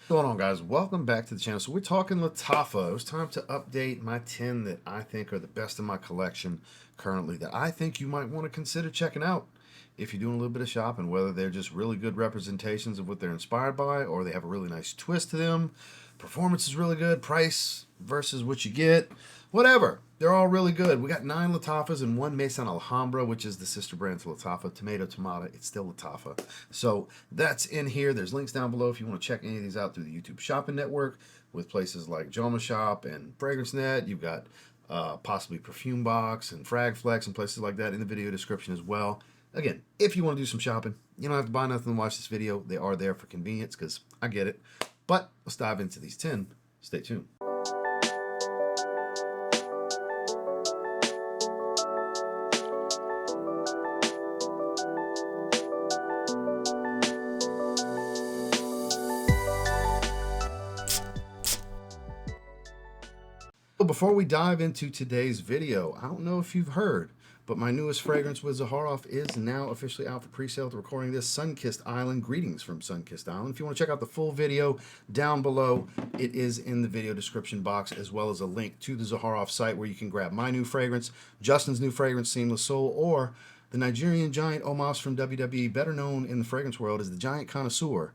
What's going on, guys? Welcome back to the channel. So we're talking Lattafa. It was time to update my 10 that I think are the best in my collection currently that I think you might want to consider checking out if you're doing a little bit of shopping, whether they're just really good representations of what they're inspired by or they have a really nice twist to them. Performance is really good, price versus what you get, whatever. They're all really good. We got 9 Lattafas and 1 Maison Alhambra, which is the sister brand to Lattafa. Tomato, it's still Lattafa. So that's in here. There's links down below if you want to check any of these out through the YouTube shopping network with places like Joma Shop and Fragrance Net. You've got possibly Perfume Box and Frag Flex and places like that in the video description as well. Again, if you want to do some shopping, you don't have to buy nothing to watch this video. They are there for convenience because I get it. But let's dive into these 10. Stay tuned. But before we dive into today's video, I don't know if you've heard, but my newest fragrance with Zaharoff is now officially out for pre-sale. To recording this, Sunkissed Island. Greetings from Sunkissed Island. If you want to check out the full video down below, it is in the video description box, as well as a link to the Zaharoff site where you can grab my new fragrance, Justin's new fragrance, Seamless Soul, or the Nigerian giant Omos from WWE, better known in the fragrance world as the Giant Connoisseur,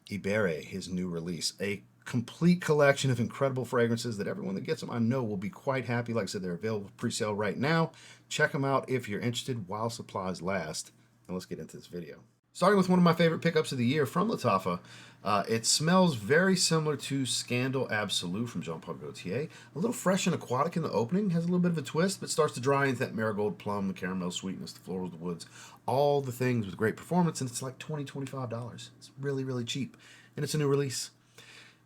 Ibere, his new release. A complete collection of incredible fragrances that everyone that gets them I know will be quite happy. Like I said, they're available pre-sale right now. Check them out if you're interested while supplies last. And let's get into this video. Starting with one of my favorite pickups of the year from Lattafa. It smells very similar to Scandal Absolute from Jean Paul Gaultier. A little fresh and aquatic in the opening, has a little bit of a twist, but starts to dry into that marigold plum, the caramel sweetness, the florals, the woods, all the things with great performance, and it's like $20, $25. It's really, really cheap, and it's a new release.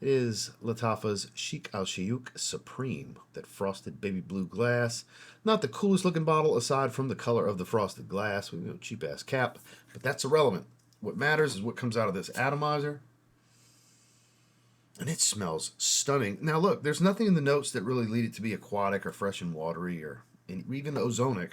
It is Lattafa's Sheikh Shuyukh Supreme, that frosted baby blue glass. Not the coolest looking bottle aside from the color of the frosted glass with a cheap ass cap, but that's irrelevant. What matters is what comes out of this atomizer. And it smells stunning. Now look, there's nothing in the notes that really lead it to be aquatic or fresh and watery or even ozonic,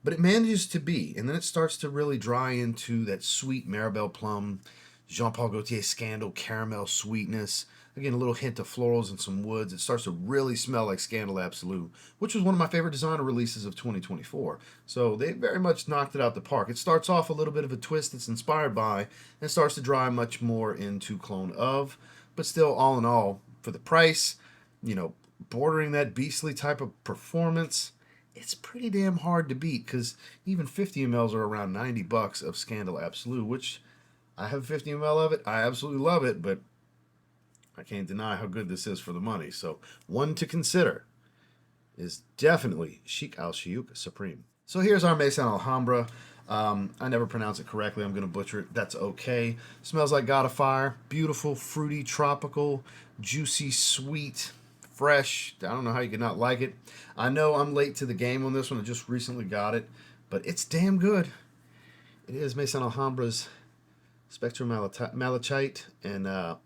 but it manages to be. And then it starts to really dry into that sweet Maribel plum, Jean Paul Gaultier Scandal caramel sweetness. Again, a little hint of florals and some woods. It starts to really smell like Scandal Absolute, which was one of my favorite designer releases of 2024. So they very much knocked it out the park. It starts off a little bit of a twist it's inspired by and starts to dry much more into Clone of. But still, all in all, for the price, you know, bordering that beastly type of performance, it's pretty damn hard to beat because even 50 mLs are around $90 of Scandal Absolute, which I have 50 ml of it. I absolutely love it, but I can't deny how good this is for the money. So one to consider is definitely Sheikh Shuyukh Supreme. So here's our Maison Alhambra. I never pronounce it correctly. I'm going to butcher it. That's okay. Smells like God of Fire. Beautiful, fruity, tropical, juicy, sweet, fresh. I don't know how you could not like it. I know I'm late to the game on this one. I just recently got it, but it's damn good. It is Maison Alhambra's Sceptre Malachite, and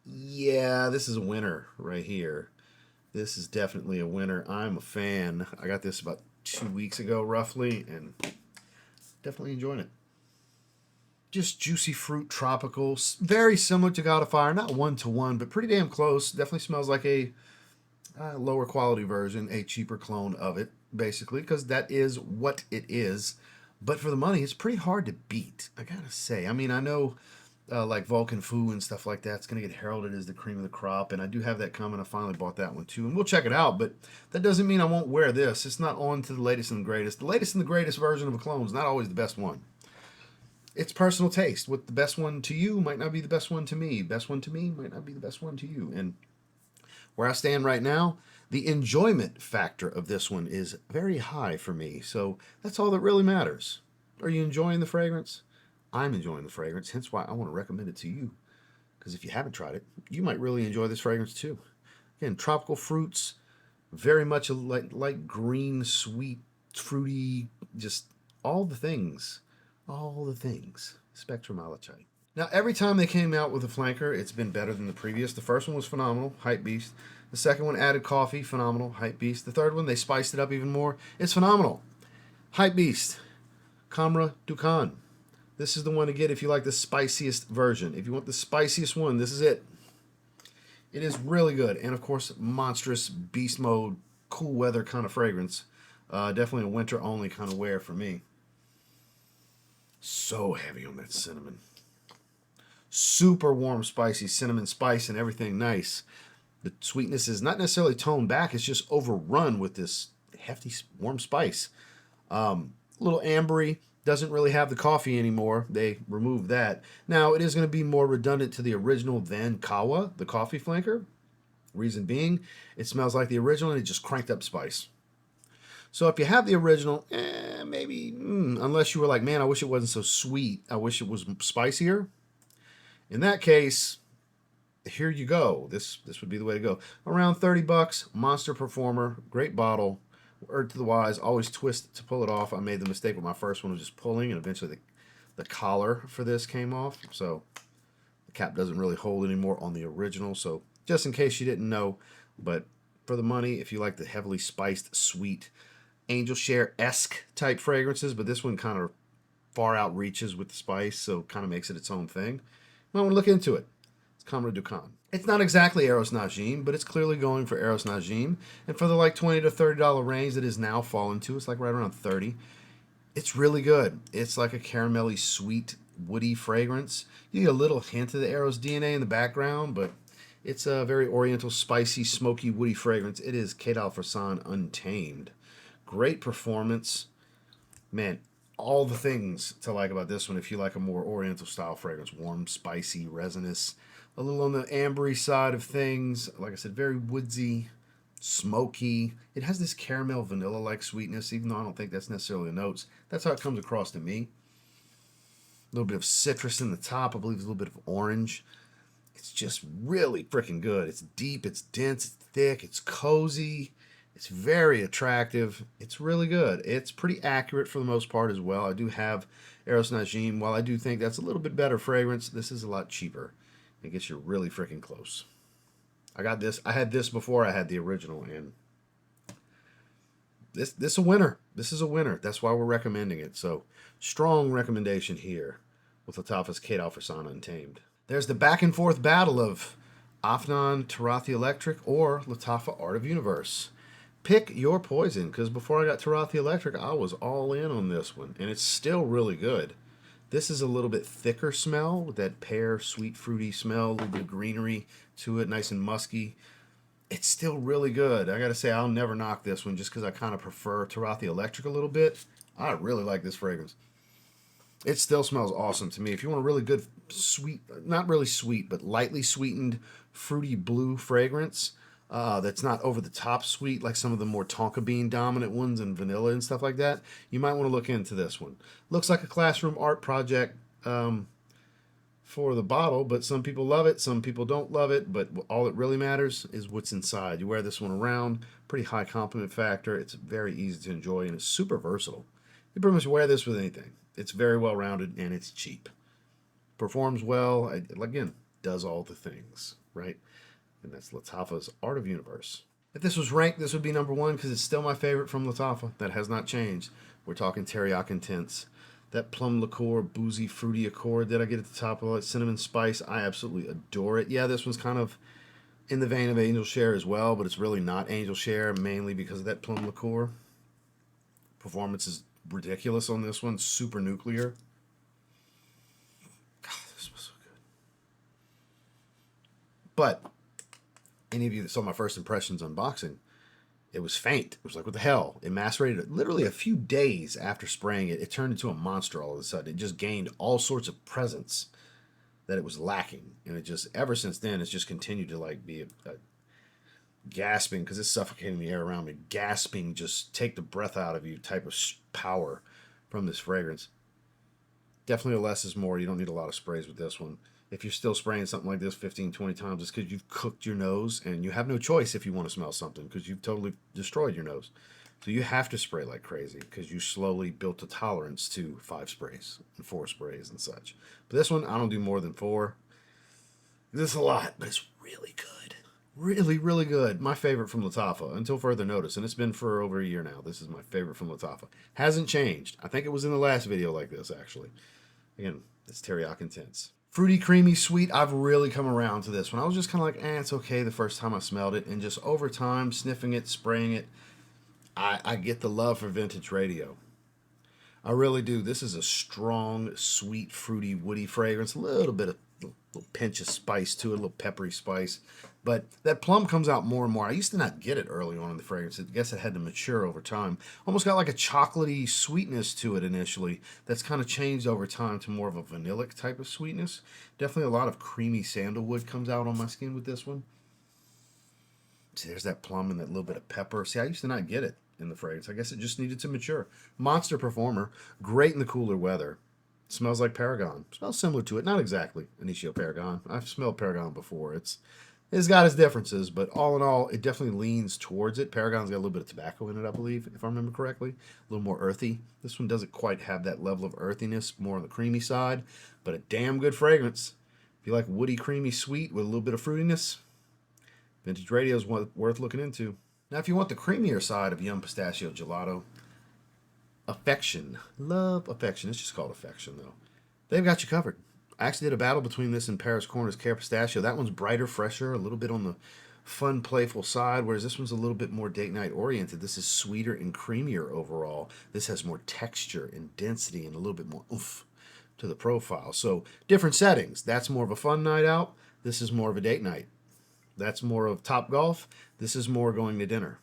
yeah, this is a winner right here. This is definitely a winner. I'm a fan. I got this about 2 weeks ago, roughly, and definitely enjoying it. Just juicy fruit, tropical, very similar to God of Fire. Not one-to-one, but pretty damn close. Definitely smells like a lower quality version, a cheaper clone of it, basically, because that is what it is. But for the money, it's pretty hard to beat, I gotta say. I mean, I know like Vulcan Fu and stuff like that's going to get heralded as the cream of the crop, and I do have that coming. I finally bought that one too, and we'll check it out, but that doesn't mean I won't wear this. It's not on to the latest and the greatest. The latest and the greatest version of a clone is not always the best one. It's personal taste. What the best one to you might not be the best one to me. Best one to me might not be the best one to you. And where I stand right now, the enjoyment factor of this one is very high for me. So that's all that really matters. Are you enjoying the fragrance? I'm enjoying the fragrance, hence why I want to recommend it to you. Because if you haven't tried it, you might really enjoy this fragrance too. Again, tropical fruits, very much a light green, sweet, fruity, just all the things. All the things. Sceptre Malachite. Now, every time they came out with a flanker, it's been better than the previous. The first one was phenomenal, Hype Beast. The second one added coffee, phenomenal, Hype Beast. The third one, they spiced it up even more. It's phenomenal. Hype Beast, Khamrah, Dukhan. This is the one to get if you like the spiciest version. If you want the spiciest one, this is it. It is really good. And of course, monstrous beast mode, cool weather kind of fragrance. Definitely a winter only kind of wear for me. So heavy on that cinnamon. Super warm, spicy cinnamon spice and everything nice. The sweetness is not necessarily toned back. It's just overrun with this hefty, warm spice. A little ambery. Doesn't really have the coffee anymore. They removed that. Now, it is going to be more redundant to the original than Kawa, the coffee flanker. Reason being, it smells like the original and it just cranked up spice. So if you have the original, maybe, unless you were like, man, I wish it wasn't so sweet. I wish it was spicier. In that case, here you go. This would be the way to go. Around 30 bucks, monster performer, great bottle. Word to the wise, always twist to pull it off. I made the mistake with my first one of just pulling, and eventually the collar for this came off. So the cap doesn't really hold anymore on the original. So just in case you didn't know, but for the money, if you like the heavily spiced, sweet, angel share-esque type fragrances, but this one kind of far outreaches with the spice, so kind of makes it its own thing. I want to look into it. It's Khamrah Dukhan. It's not exactly Eros Najim, but it's clearly going for Eros Najim. And for the like $20 to $30 range that is now fallen to, it's like right around 30. It's really good. It's like a caramelly, sweet, woody fragrance. You get a little hint of the Eros DNA in the background, but it's a very oriental, spicy, smoky, woody fragrance. It is Qaed Fursan Untamed. Great performance. Man, all the things to like about this one if you like a more oriental style fragrance. Warm, spicy, resinous. A little on the ambery side of things. Like I said, very woodsy, smoky. It has this caramel vanilla-like sweetness, even though I don't think that's necessarily the notes. That's how it comes across to me. A little bit of citrus in the top. I believe there's a little bit of orange. It's just really freaking good. It's deep, it's dense, it's thick, it's cozy. It's very attractive. It's really good. It's pretty accurate for the most part as well. I do have Eros Najim. While I do think that's a little bit better fragrance, this is a lot cheaper. It gets you really freaking close. I got this. I had this before I had the original, and this is a winner. This is a winner. That's why we're recommending it. So strong recommendation here with Lattafa's Qaed Fursan Untamed. There's the back and forth battle of Afnan Teriaq Electric or Lattafa Art of Universe. Pick your poison, because before I got Teriaq Electric, I was all in on this one, and it's still really good. This is a little bit thicker smell with that pear, sweet, fruity smell, a little bit of greenery to it, nice and musky. It's still really good. I gotta say, I'll never knock this one just because I kind of prefer Teriaq Electric a little bit. I really like this fragrance. It still smells awesome to me. If you want a really good, sweet, not really sweet, but lightly sweetened, fruity blue fragrance, that's not over the top sweet like some of the more tonka bean dominant ones and vanilla and stuff like that, you might want to look into this one. Looks like a classroom art project for the bottle, but some people love it, some people don't love it, but all that really matters is what's inside. You wear this one around, pretty high compliment factor, it's very easy to enjoy, and it's super versatile. You pretty much wear this with anything. It's very well rounded and it's cheap. Performs well, again, does all the things, right? And that's Lattafa's Art of Universe. If this was ranked, this would be number one because it's still my favorite from Lattafa. That has not changed. We're talking Teriaq Intense. That plum liqueur, boozy, fruity accord that I get at the top of it, cinnamon spice, I absolutely adore it. Yeah, this one's kind of in the vein of Angel Share as well, but it's really not Angel Share, mainly because of that plum liqueur. Performance is ridiculous on this one. Super nuclear. God, this was so good. But any of you that saw my first impressions unboxing, it was faint. It was like, what the hell? It macerated literally a few days after spraying it. It turned into a monster all of a sudden. It just gained all sorts of presence that it was lacking. And it just, ever since then, it's just continued to like be a gasping, because it's suffocating the air around me. Gasping, just take the breath out of you type of power from this fragrance. Definitely a less is more. You don't need a lot of sprays with this one. If you're still spraying something like this 15, 20 times, it's because you've cooked your nose and you have no choice if you want to smell something because you've totally destroyed your nose. So you have to spray like crazy because you slowly built a tolerance to 5 sprays and 4 sprays and such. But this one, I don't do more than 4. This is a lot, but it's really good. Really, really good. My favorite from Lattafa, until further notice. And it's been for over a year now. This is my favorite from Lattafa. Hasn't changed. I think it was in the last video like this, actually. Again, it's Teriaq Intense. Fruity, creamy, sweet. I've really come around to this one. I was just kind of like, it's okay the first time I smelled it. And just over time, sniffing it, spraying it, I get the love for vintage radio. I really do. This is a strong, sweet, fruity, woody fragrance. A little bit of little pinch of spice to it, a little peppery spice. But that plum comes out more and more. I used to not get it early on in the fragrance. I guess it had to mature over time. Almost got like a chocolatey sweetness to it initially. That's kind of changed over time to more of a vanillic type of sweetness. Definitely a lot of creamy sandalwood comes out on my skin with this one. See, there's that plum and that little bit of pepper. See, I used to not get it in the fragrance. I guess it just needed to mature. Monster performer. Great in the cooler weather. Smells like Paragon. Smells similar to it. Not exactly Initio Paragon. I've smelled Paragon before. It's got its differences, but all in all, it definitely leans towards it. Paragon's got a little bit of tobacco in it, I believe, if I remember correctly. A little more earthy. This one doesn't quite have that level of earthiness, more on the creamy side, but a damn good fragrance. If you like woody, creamy, sweet with a little bit of fruitiness, Vintage Radio is worth looking into. Now, if you want the creamier side of Yum Pistachio Gelato, Affection. Love Affection. It's just called Affection, though. They've got you covered. I actually did a battle between this and Paris Corner's Care Pistachio. That one's brighter, fresher, a little bit on the fun, playful side, whereas this one's a little bit more date night oriented. This is sweeter and creamier overall. This has more texture and density and a little bit more oomph to the profile. So different settings. That's more of a fun night out. This is more of a date night. That's more of Topgolf. This is more going to dinner.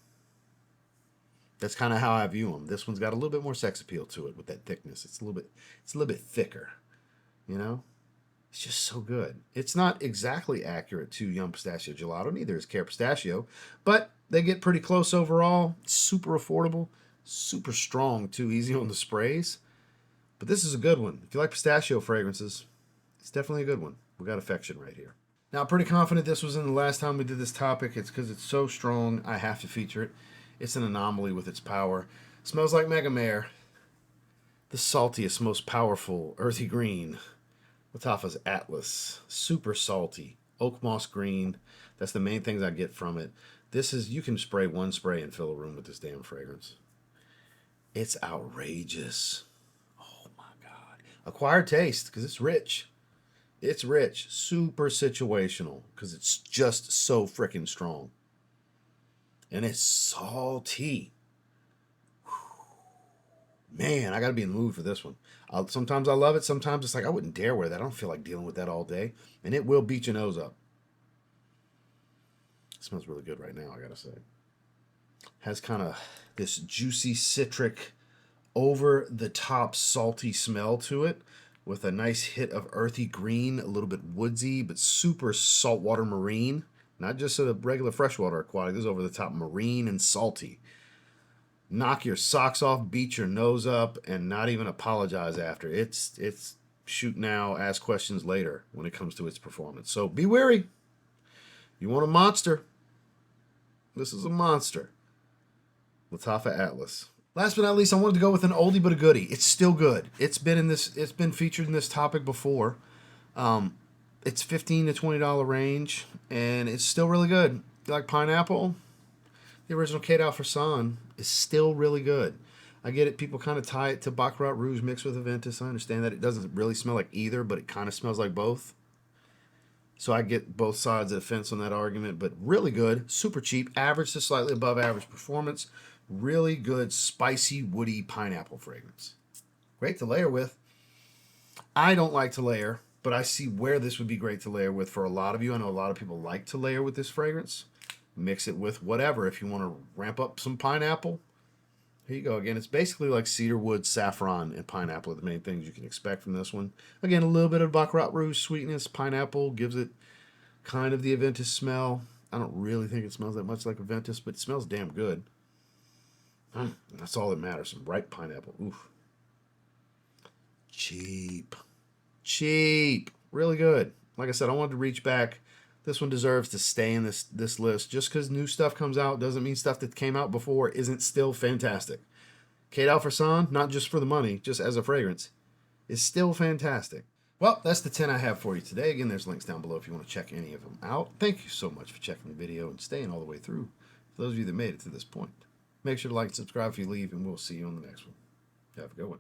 That's kind of how I view them. This one's got a little bit more sex appeal to it with that thickness. It's a little bit thicker, you know? It's just so good. It's not exactly accurate to Yum Pistachio Gelato, neither is Care Pistachio, but they get pretty close overall. Super affordable, super strong too, easy on the sprays. But this is a good one. If you like pistachio fragrances, it's definitely a good one. We got Affection right here. Now, I'm pretty confident this was in the last time we did this topic. It's because it's so strong, I have to feature it. It's an anomaly with its power. Smells like Mega Mare. The saltiest, most powerful, earthy green. Lattafa's Atlas. Super salty. Oak moss green. That's the main things I get from it. This is, you can spray one spray and fill a room with this damn fragrance. It's outrageous. Oh my God. Acquired taste, because it's rich. It's rich. Super situational, because it's just so freaking strong. And it's salty. Man, I got to be in the mood for this one. Sometimes I love it. Sometimes it's like, I wouldn't dare wear that. I don't feel like dealing with that all day. And it will beat your nose up. It smells really good right now, I got to say. Has kind of this juicy, citric, over-the-top salty smell to it with a nice hit of earthy green, a little bit woodsy, but super saltwater marine. Not just a regular freshwater aquatic. This is over-the-top marine and salty. Knock your socks off, beat your nose up, and not even apologize after. It's shoot now, ask questions later when it comes to its performance. So be wary. You want a monster? This is a monster. Lattafa Atlas. Last but not least, I wanted to go with an oldie but a goodie. It's still good. It's been featured in this topic before. It's $15 to $20 range, and it's still really good. You like pineapple? The original Qaed Fursan is still really good. I get it. People kind of tie it to Baccarat Rouge mixed with Aventus. I understand that it doesn't really smell like either, but it kind of smells like both. So I get both sides of the fence on that argument, but really good. Super cheap. Average to slightly above average performance. Really good, spicy, woody pineapple fragrance. Great to layer with. I don't like to layer, but I see where this would be great to layer with for a lot of you. I know a lot of people like to layer with this fragrance. Mix it with whatever. If you want to ramp up some pineapple, here you go. Again, it's basically like cedarwood, saffron, and pineapple are the main things you can expect from this one. Again, a little bit of Baccarat Rouge sweetness. Pineapple gives it kind of the Aventus smell. I don't really think it smells that much like Aventus, but it smells damn good. That's all that matters. Some ripe pineapple. Oof. Cheap. Really good. Like I said, I wanted to reach back. This one deserves to stay in this list. Just because new stuff comes out doesn't mean stuff that came out before isn't still fantastic. Qaed Fursan, not just for the money, just as a fragrance, is still fantastic. Well, that's the 10 I have for you today. Again, there's links down below if you want to check any of them out. Thank you so much for checking the video and staying all the way through. For those of you that made it to this point, make sure to like and subscribe if you leave, and we'll see you on the next one. Have a good one.